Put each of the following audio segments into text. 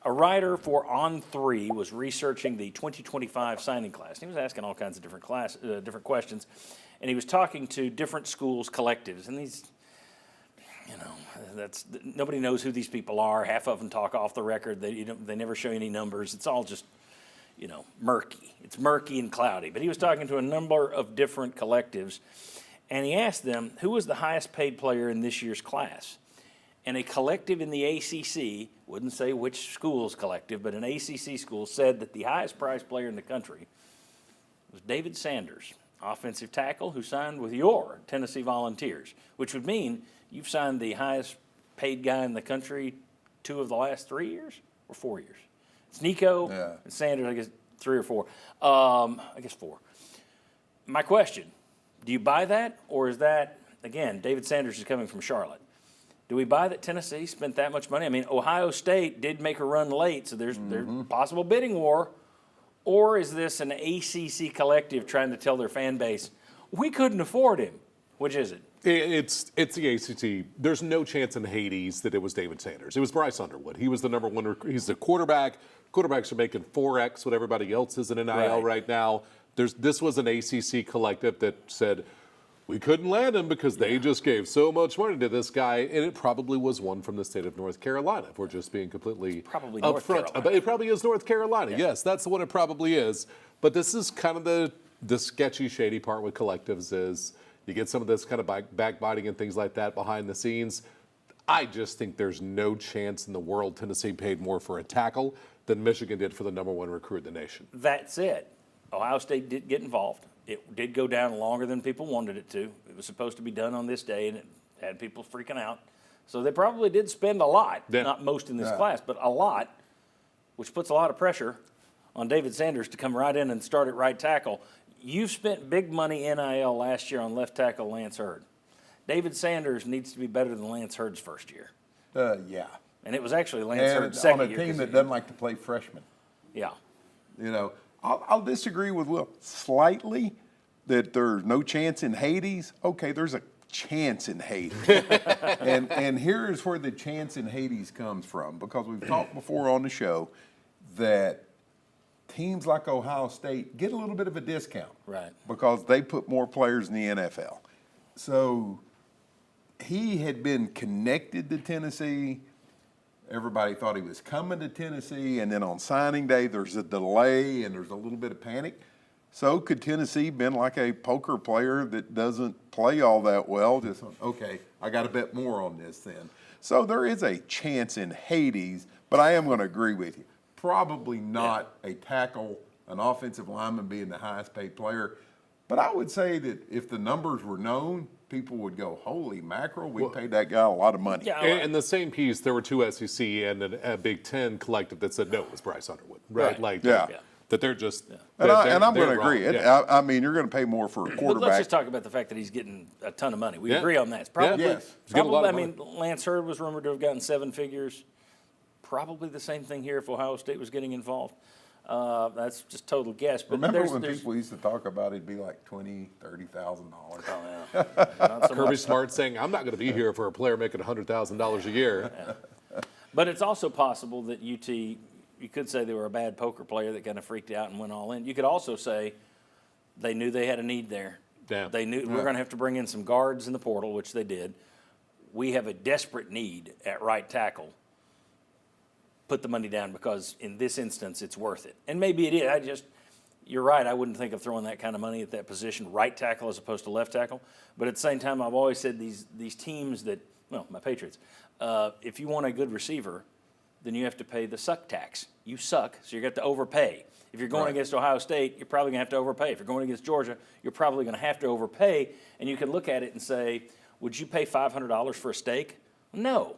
A writer for On3 was researching the 2025 signing class. He was asking all kinds of different questions, and he was talking to different schools' collectives. And these, nobody knows who these people are. Half of them talk off the record. They never show any numbers. It's all just, murky. It's murky and cloudy. But he was talking to a number of different collectives, and he asked them who was the highest paid player in this year's class. And a collective in the ACC, wouldn't say which school's collective, but an ACC school said that the highest priced player in the country was David Sanders, offensive tackle who signed with your Tennessee Volunteers, which would mean you've signed the highest paid guy in the country 2 of the last 3 years or 4 years. It's Nico and Sanders, I guess 3 or 4. I guess 4. My question, do you buy that, or is that, again, David Sanders is coming from Charlotte? Do we buy that Tennessee spent that much money? I mean, Ohio State did make a run late, so there's possible bidding war. Or is this an ACC collective trying to tell their fan base, we couldn't afford him? Which is it? It's the ACC. There's no chance in Hades that it was David Sanders. It was Bryce Underwood. He was the number one. He's the quarterback. Quarterbacks are making 4X what everybody else is in NIL right now. This was an ACC collective that said, we couldn't land him because they just gave so much money to this guy, and it probably was one from the state of North Carolina, if we're just being completely upfront. But it probably is North Carolina. Yes, that's what it probably is. But this is kind of the sketchy, shady part with collectives is you get some of this kind of backbiting and things like that behind the scenes. I just think there's no chance in the world Tennessee paid more for a tackle than Michigan did for the number one recruit in the nation. That's it. Ohio State did get involved. It did go down longer than people wanted it to. It was supposed to be done on this day, and it had people freaking out. So they probably did spend a lot, not most in this class, but a lot, which puts a lot of pressure on David Sanders to come right in and start at right tackle. You've spent big money NIL last year on left tackle Lance Hurd. David Sanders needs to be better than Lance Hurd's first year. Yeah. And it was actually Lance Hurd's second year. On a team that doesn't like to play freshmen. Yeah. I'll disagree with Will slightly that there's no chance in Hades. Okay, there's a chance in Hades. and here is where the chance in Hades comes from, because we've talked before on the show that teams like Ohio State get a little bit of a discount. Right. Because they put more players in the NFL. So he had been connected to Tennessee. Everybody thought he was coming to Tennessee, and then on signing day, there's a delay and there's a little bit of panic. So could Tennessee been like a poker player that doesn't play all that well? Just, okay, I got to bet more on this then. So there is a chance in Hades, but I am going to agree with you. Probably not a tackle, an offensive lineman being the highest paid player. But I would say that if the numbers were known, people would go, holy mackerel, we paid that guy a lot of money. Yeah, and the same piece, there were 2 SEC and a Big Ten collective that said, no, it was Bryce Underwood. Right. That they're just. And I'm going to agree. I mean, you're going to pay more for a quarterback. But let's just talk about the fact that he's getting a ton of money. We agree on that. It's probably, I mean, Lance Hurd was rumored to have gotten 7 figures. Probably the same thing here if Ohio State was getting involved. That's just total guess. But remember when people used to talk about it'd be like $20,000, $30,000? Oh, yeah. Kirby Smart saying, I'm not going to be here for a player making $100,000 a year. But it's also possible that UT, you could say they were a bad poker player that kind of freaked out and went all in. You could also say they knew they had a need there. Yeah. They knew we're going to have to bring in some guards in the portal, which they did. We have a desperate need at right tackle. Put the money down because in this instance it's worth it. And maybe it is. You're right, I wouldn't think of throwing that kind of money at that position, right tackle as opposed to left tackle. But at the same time, I've always said these teams that, my Patriots, if you want a good receiver, then you have to pay the suck tax. You suck, so you got to overpay. If you're going against Ohio State, you're probably going to have to overpay. If you're going against Georgia, you're probably going to have to overpay. And you can look at it and say, would you pay $500 for a steak? No.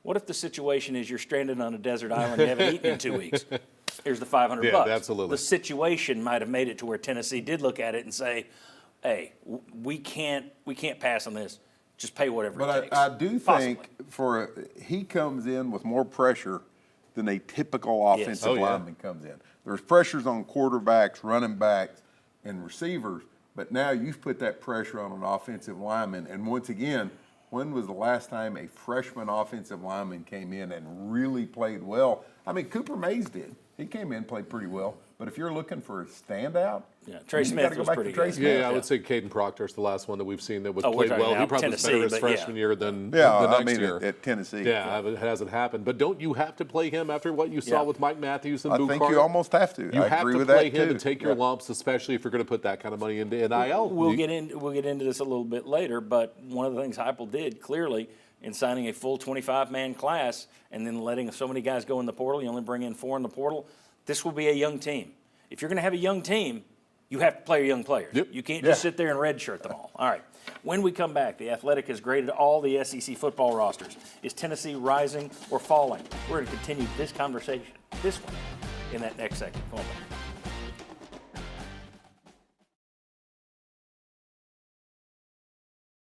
What if the situation is you're stranded on a desert island, you haven't eaten in 2 weeks? Here's the $500. Yeah, absolutely. The situation might have made it to where Tennessee did look at it and say, hey, we can't pass on this. Just pay whatever it takes. But I do think he comes in with more pressure than a typical offensive lineman comes in. There's pressures on quarterbacks, running backs, and receivers, but now you've put that pressure on an offensive lineman, and once again, when was the last time a freshman offensive lineman came in and really played well? I mean, Cooper Mays did. He came in and played pretty well. But if you're looking for a standout, Yeah, Trey you Smith gotta go was back pretty to Trey good. Smith. Yeah, I would say Caden Proctor's the last one that we've seen that was Oh, we're played talking well. He about probably was better Tennessee, his but freshman year than the I next mean, year. at Tennessee. Yeah, it hasn't happened. But don't you have to play him after what you saw Yeah. with Mike Matthews and I Boo think Carter? you almost have to. You I have agree to with play that him too. and take your Yeah. lumps, especially if you're going to put that kind of money into NIL. We'll get into this a little bit later, but one of the things Heupel did clearly in signing a full 25-man class and then letting so many guys go in the portal, you only bring in 4 in the portal, this will be a young team. If you're going to have a young team, you have to play your young players. Yep. You can't just Yeah. sit there and redshirt them all. All right. When we come back, The Athletic has graded all the SEC football rosters. Is Tennessee rising or falling? We're going to continue this conversation, this one, in that next segment. Come on back.